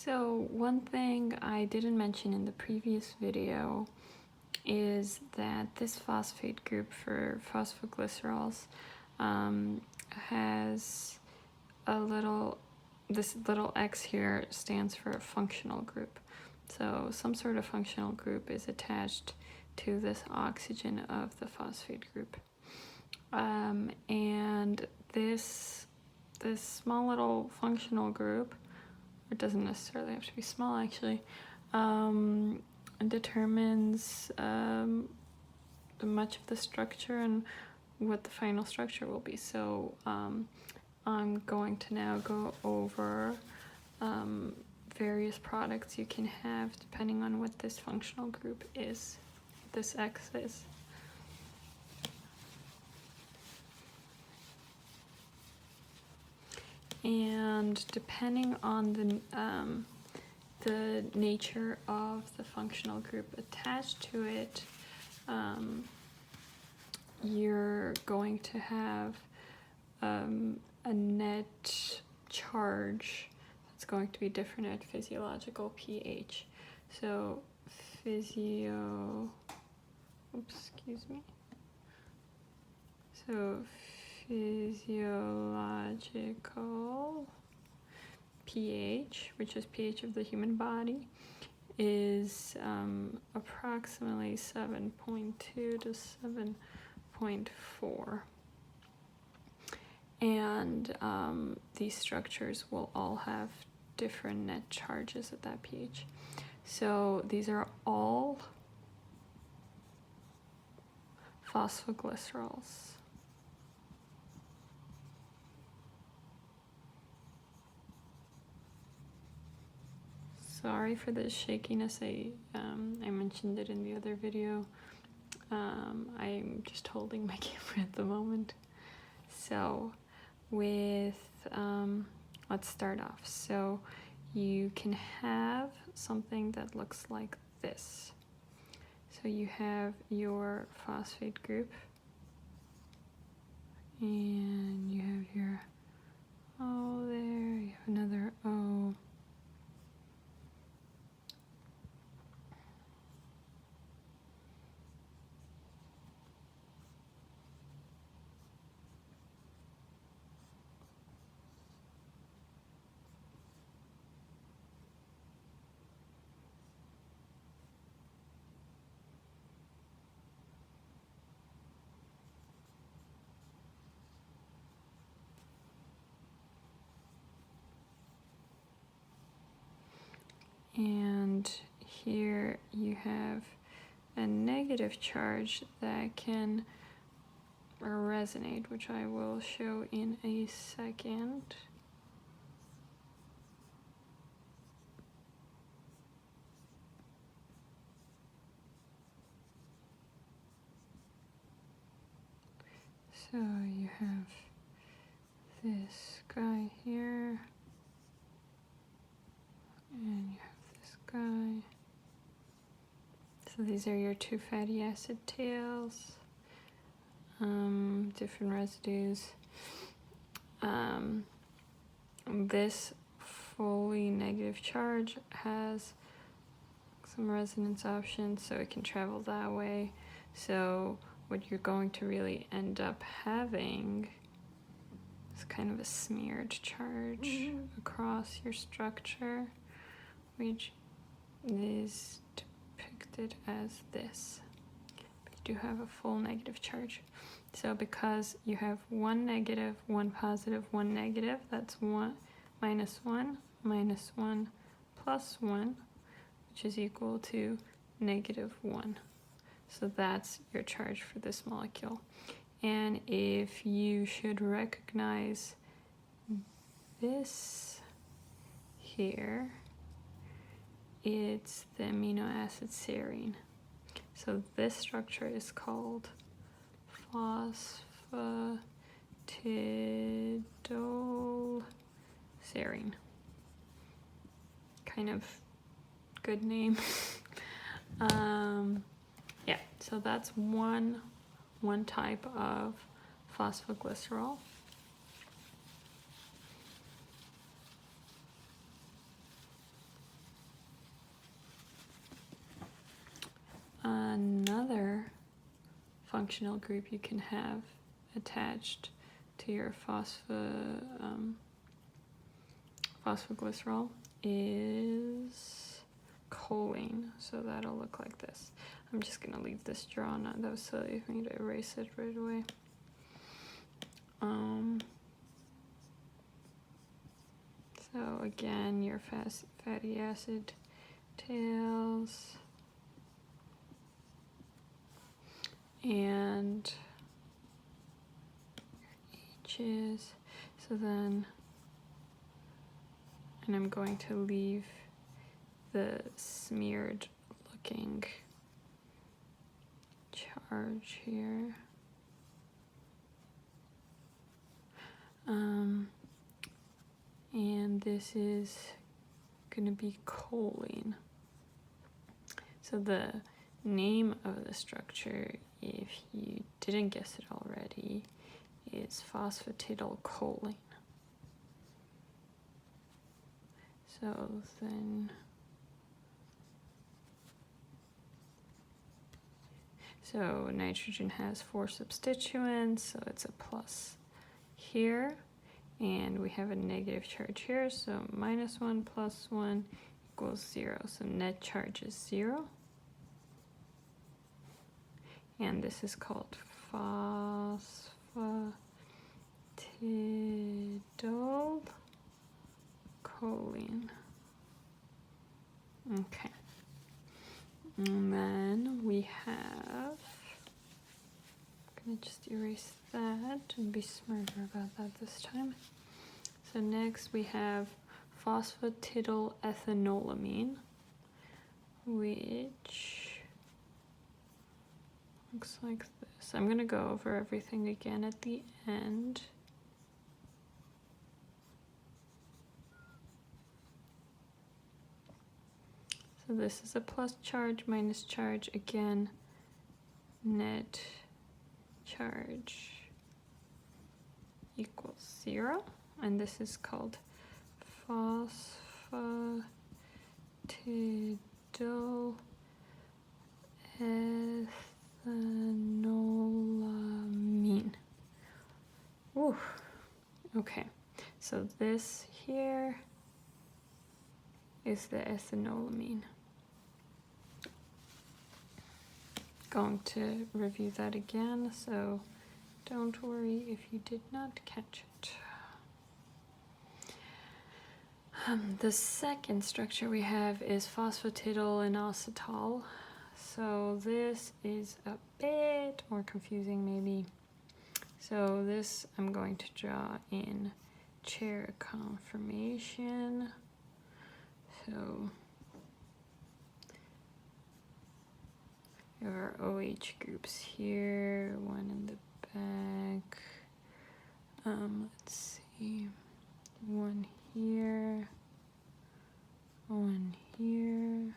So one thing I didn't mention in the previous video is that this phosphate group for phosphoglycerols has this little X here stands for a functional group. So some sort of functional group is attached to this oxygen of the phosphate group. And this small little functional group, it doesn't necessarily have to be small actually, determines much of the structure and what the final structure will be. So I'm going to now go over various products you can have depending on what this functional group is, this X is. And depending on the nature of the functional group attached to it, you're going to have a net charge that's going to be different at physiological pH. So physiological pH, which is pH of the human body, is approximately 7.2 to 7.4. And these structures will all have different net charges at that pH. So these are all phosphoglycerols. Sorry for the shakiness. I mentioned it in the other video. I'm just holding my camera at the moment. So let's start off. So you can have something that looks like this. So you have your phosphate group, and you have your O there, you have another O. And here you have a negative charge that can resonate, which I will show in a second. So you have this guy here, and you have this guy. So these are your two fatty acid tails, different residues. This fully negative charge has some resonance options, so it can travel that way. So what you're going to really end up having is kind of a smeared charge across your structure, which is depicted as this. But you do have a full negative charge. So because you have one negative, one positive, one negative, that's one minus 1 minus 1 plus 1, which is equal to -1. So that's your charge for this molecule. And if you should recognize this here, it's the amino acid serine. So this structure is called phosphatidylserine. Kind of good name. Yeah, so that's one type of phosphoglycerol. functional group you can have attached to your phosphoglycerol is choline, so that'll look like this. I'm just gonna leave this drawn on. That was silly of me to erase it right away. So again, your fatty acid tails and H's. So then, and I'm going to leave the smeared looking charge here. And this is going to be choline. So the name of the structure, if you didn't guess it already, is phosphatidylcholine. So then, so nitrogen has 4 substituents, so it's a plus here. And we have a negative charge here, so -1 + 1 equals 0. So net charge is 0. And this is called phosphatidylcholine. Okay. And then we have, I'm gonna just erase that and be smarter about that this time. So next we have phosphatidylethanolamine, which looks like this. I'm gonna go over everything again at the end. So this is a plus charge, minus charge, again, net charge equals 0, and this is called phosphatidylethanolamine. Ooh. Okay, so this here is the ethanolamine. Going to review that again, so don't worry if you did not catch it. The second structure we have is phosphatidylinositol. So this is a bit more confusing maybe. So this I'm going to draw in chair conformation. So we have our OH groups here, one in the back. Let's see, one here, one here.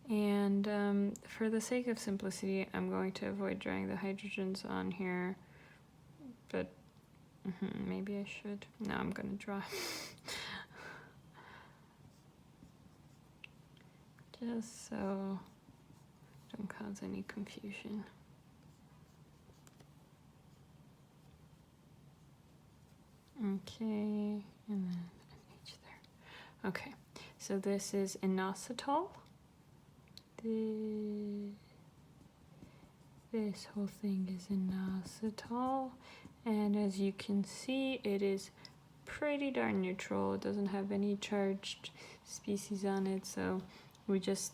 And for the sake of simplicity, I'm going to avoid drawing the hydrogens on here, but maybe I should. No, I'm going to draw. Just so don't cause any confusion. Okay, and then an H there. Okay, so this is inositol. This whole thing is inositol, and as you can see, it is pretty darn neutral. It doesn't have any charged species on it, so we're just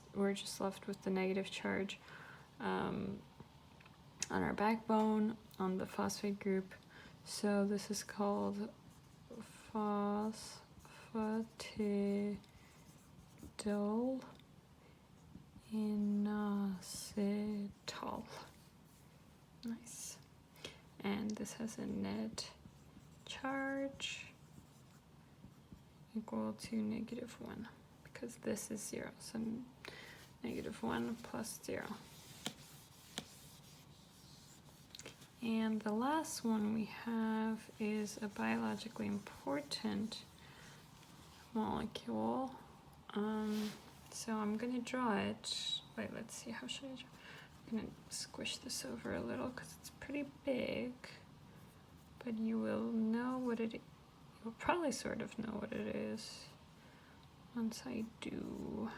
left with the negative charge on our backbone on the phosphate group. So this is called phosphatidylinositol. Nice. And this has a net charge equal to -1, because this is 0, so -1 plus 0. And the last one we have is a biologically important molecule. So I'm going to draw it. Wait, let's see, how should I draw? I'm I'm gonna squish this over a little because it's pretty big, but you will know what it is. You'll probably sort of know what it is once I do.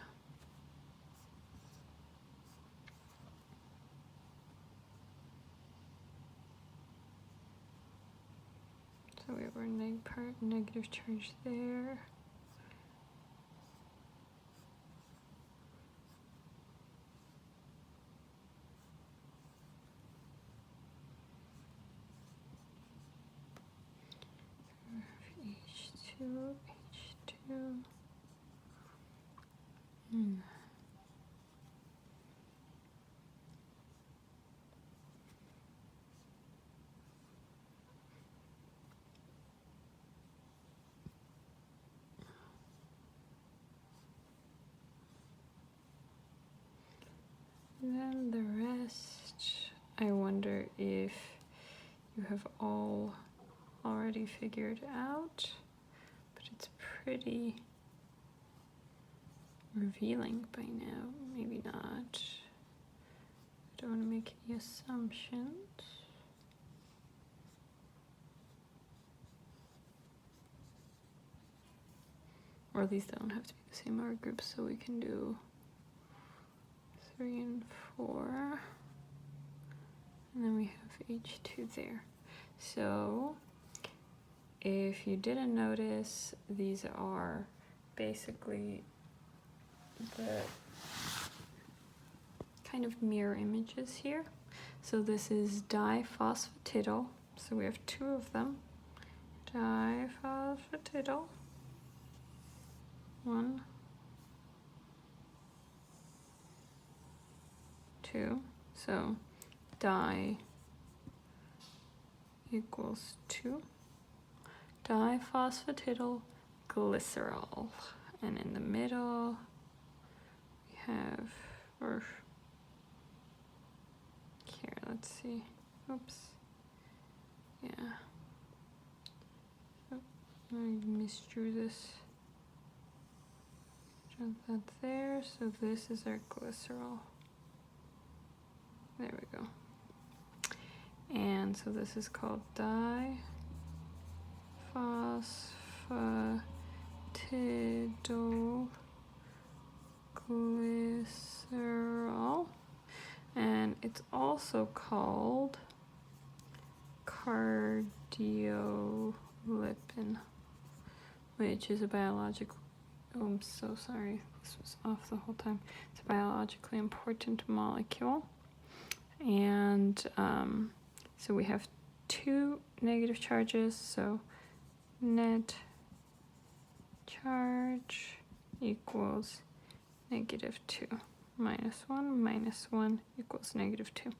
So we have our negative charge there. H2, H2. Then the rest, I wonder if you have all already figured out, but it's pretty revealing by now. Maybe not. I don't want to make any assumptions. Or at least they don't have to be the same R groups, so we can do 3 and 4. And then we have H2 there. So if you didn't notice, these are basically the kind of mirror images here. So this is diphosphatidyl. So we have 2 of them. Diphosphatidyl. 1, 2. So di equals 2. Diphosphatidyl glycerol. And in the middle we have, or here, let's see. Oops. Yeah. Oh, I misdrew this. Jump that there. So this is our glycerol. There we go. And so this is called diphosphatidylglycerol. And it's also called cardiolipin, which is a biological, oh, I'm so sorry, this was off the whole time. It's a biologically important molecule. And so we have 2 negative charges, so net charge equals -2. -1 equals -2.